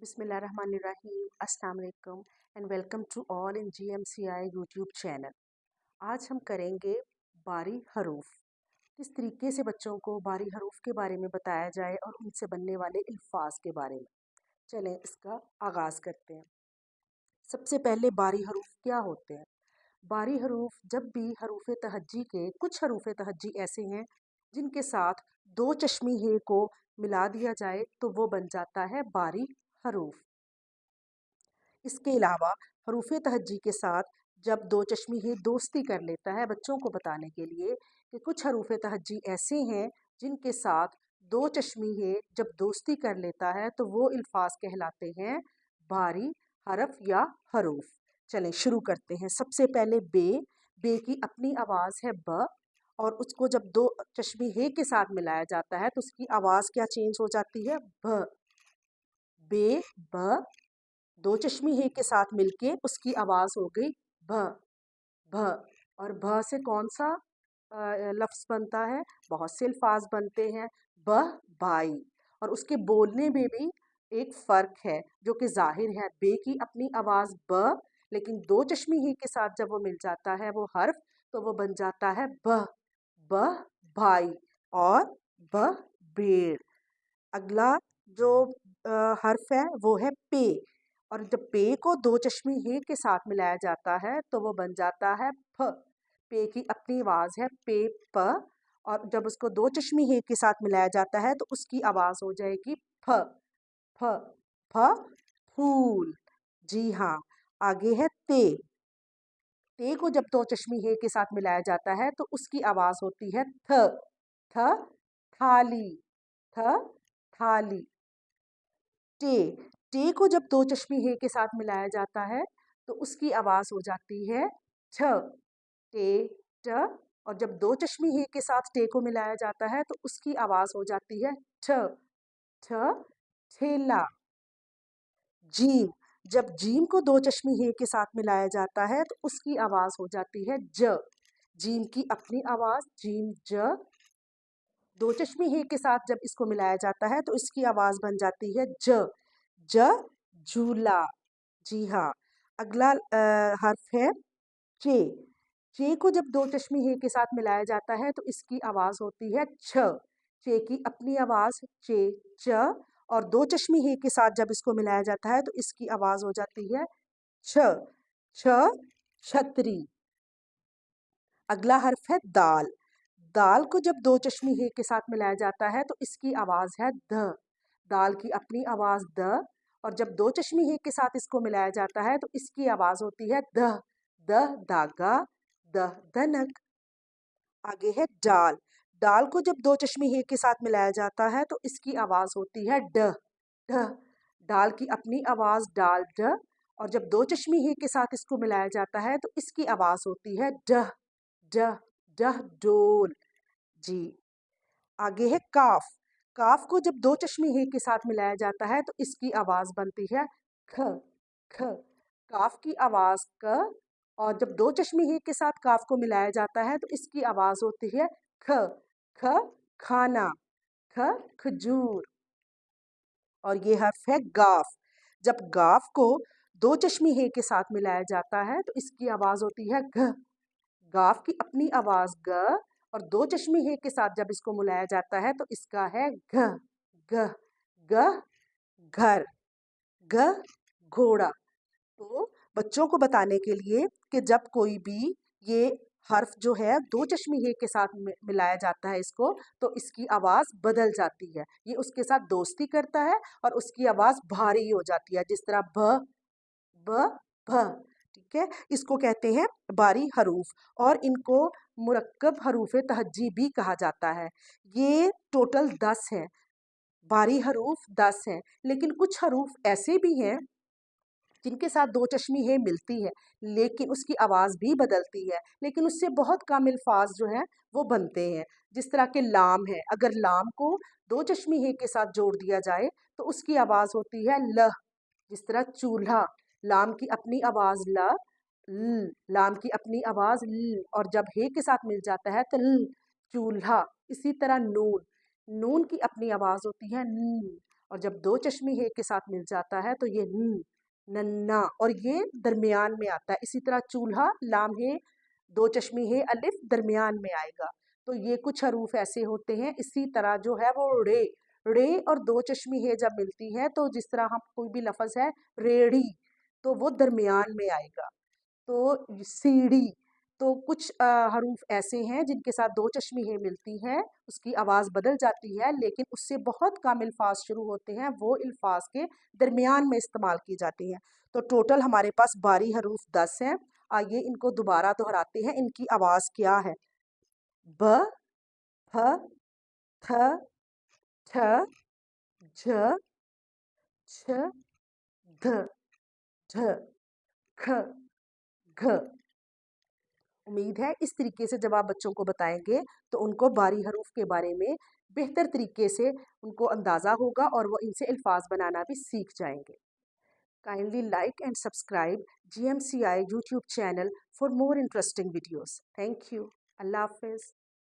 बिस्मिल्लाहिर्रहमानिर्रहीम अस्सलाम वालेकुम and welcome to all in GMCI YouTube channel. आज हम करेंगे बारी हरूफ। किस तरीके से बच्चों को बारी हरूफ के बारे में बताया जाए और उनसे बनने वाले अल्फाज के बारे में। चलें इसका आगाज़ करते हैं। सबसे पहले बारी हरूफ क्या होते हैं? बारी हरूफ जब भी हरूफ तहज्जी के कुछ हरूफ तहज्जी ऐसे हैं जिनके साथ दो चश्मी हे को मिला दिया जाए तो वो बन जाता है बारी हरूफ। इसके अलावा हरूफ तहज्जी के साथ जब दो चश्मी हे दोस्ती कर लेता है, बच्चों को बताने के लिए कि कुछ हरूफ तहज्जी ऐसे हैं जिनके साथ दो चश्मी हे जब दोस्ती कर लेता है तो वो अल्फाज कहलाते हैं बारी हरफ या हरूफ। चलें शुरू करते हैं। सबसे पहले बे की अपनी आवाज़ है ब, और उसको जब दो चश्मी हे के साथ मिलाया जाता है तो उसकी आवाज़ क्या चेंज हो जाती है? भ। बे ब, दो चश्मी हे के साथ मिलके उसकी आवाज़ हो गई भ। भ। और भ से कौन सा लफ्ज़ बनता है? बहुत से अल्फाज बनते हैं। बह भाई। और उसके बोलने में भी एक फ़र्क है जो कि ज़ाहिर है। बे की अपनी आवाज़ ब, लेकिन दो चश्मी ही के साथ जब वो मिल जाता है वो हर्फ तो वो बन जाता है बह। बह भाई और बह भेड़। अगला जो हर्फ है वो है पे, और जब पे को दो चश्मी हे के साथ मिलाया जाता है तो वो बन जाता है फ। पे की अपनी आवाज़ है पे प, और जब उसको दो चश्मी हे के साथ मिलाया जाता है तो उसकी आवाज़ हो जाएगी फ। फ। फ फूल। जी हाँ। आगे है ते को जब दो चश्मी हे के साथ मिलाया जाता है तो उसकी आवाज़ होती है थ। थ थाली। थ थाली। टे को जब दो चश्मी हे के साथ मिलाया जाता है तो उसकी आवाज़ हो जाती है छ। टे ट, और जब दो चश्मी हे के साथ टे को मिलाया जाता है तो उसकी आवाज़ हो जाती है ठ। ठ ठेला। जीम, जब जीम को दो चश्मी हे के साथ मिलाया जाता है तो उसकी आवाज़ हो जाती है ज। जीम की अपनी आवाज़ जीम ज, दो चश्मी हे के साथ जब इसको मिलाया जाता है तो इसकी आवाज़ बन जाती है ज झूला। जी हाँ। अगला हर्फ है चे। चे को जब दो चश्मी हे के साथ मिलाया जाता है तो इसकी आवाज़ होती है छ। चे की अपनी आवाज़ चे च, और दो चश्मी हे के साथ जब इसको मिलाया जाता है तो इसकी आवाज़ हो जाती है छ। छ छतरी। अगला हर्फ है दाल। दाल को जब दो चश्मी हे के साथ मिलाया जाता है तो इसकी आवाज़ है ध। दाल की अपनी आवाज़ द, और जब दो चश्मी हे के साथ इसको मिलाया जाता है तो इसकी आवाज़ होती है द। द धागा, द धनक। आगे है डाल। डाल को जब दो चश्मी हे के साथ मिलाया जाता है तो इसकी आवाज़ होती है ड। ढ। डाल की अपनी आवाज़ डाल ड, और जब दो चश्मी हे के साथ इसको मिलाया जाता है तो इसकी आवाज़ होती है डह। डह डह डोल। जी। आगे है काफ। काफ को जब दो चश्मी हे के साथ मिलाया जाता है तो इसकी आवाज़ बनती है ख। ख। काफ की आवाज़ क, और जब दो चश्मी हे के साथ काफ को मिलाया जाता है तो इसकी आवाज़ होती है ख। ख खाना। ख खजूर। और ये हर्फ है गाफ। जब गाफ को दो चश्मी हे के साथ मिलाया जाता है तो इसकी आवाज़ होती है घ। गाफ की अपनी आवाज़ ग, और दो चश्मी हे के साथ जब इसको मिलाया जाता है तो इसका है घ। घ ग घर। ग घोड़ा। तो बच्चों को बताने के लिए कि जब कोई भी ये हर्फ जो है दो चश्मी हे के साथ मिलाया जाता है इसको, तो इसकी आवाज़ बदल जाती है। ये उसके साथ दोस्ती करता है और उसकी आवाज़ भारी हो जाती है, जिस तरह ब ब भ। ठीक है, इसको कहते हैं बारी हरूफ, और इनको मुरक्कब हरूफ तहज्जी भी कहा जाता है। ये टोटल 10 हैं। बारी हरूफ 10 हैं, लेकिन कुछ हरूफ ऐसे भी हैं जिनके साथ दो चश्मी हे मिलती है लेकिन उसकी आवाज़ भी बदलती है, लेकिन उससे बहुत कम अल्फाज जो हैं वो बनते हैं। जिस तरह के लाम है, अगर लाम को दो चश्मी हे के साथ जोड़ दिया जाए तो उसकी आवाज़ होती है ल। जिस तरह चूल्हा, लाम की अपनी आवाज़ ल, लाम की अपनी आवाज़ ल, और जब हे के साथ मिल जाता है तो ल चूल्हा। इसी तरह नून, नून की अपनी आवाज़ होती है न, और जब दो चश्मी हे के साथ मिल जाता है तो ये नन्ना, और ये दरमियान में आता है। इसी तरह चूल्हा, लाम हे, दो चश्मी हे, अलिफ दरमियान में आएगा। तो ये कुछ हरूफ ऐसे होते हैं। इसी तरह जो है वो रे और दो चश्मी हे जब मिलती है तो जिस तरह हम कोई भी लफ्ज़ है रेड़ी, तो वो दरमियान में आएगा। तो सीढ़ी, तो कुछ हरूफ ऐसे हैं जिनके साथ दो चश्मी हे मिलती है, उसकी आवाज़ बदल जाती है, लेकिन उससे बहुत कम अल्फाज शुरू होते हैं, वो अल्फाज के दरमियान में इस्तेमाल की जाती हैं। तो टोटल हमारे पास बारी हरूफ 10 हैं। आइए इनको दोबारा दोहराते हैं, इनकी आवाज़ क्या है। ब, फ, थ, ठ, झ, छ, ध, ढ, ख, घ। उम्मीद है इस तरीके से जब आप बच्चों को बताएंगे तो उनको बारी हरूफ के बारे में बेहतर तरीके से उनको अंदाज़ा होगा और वो इनसे अल्फाज बनाना भी सीख जाएंगे। Kindly like and subscribe GMCI YouTube channel for more interesting videos. Thank you. Allah हाफिज़।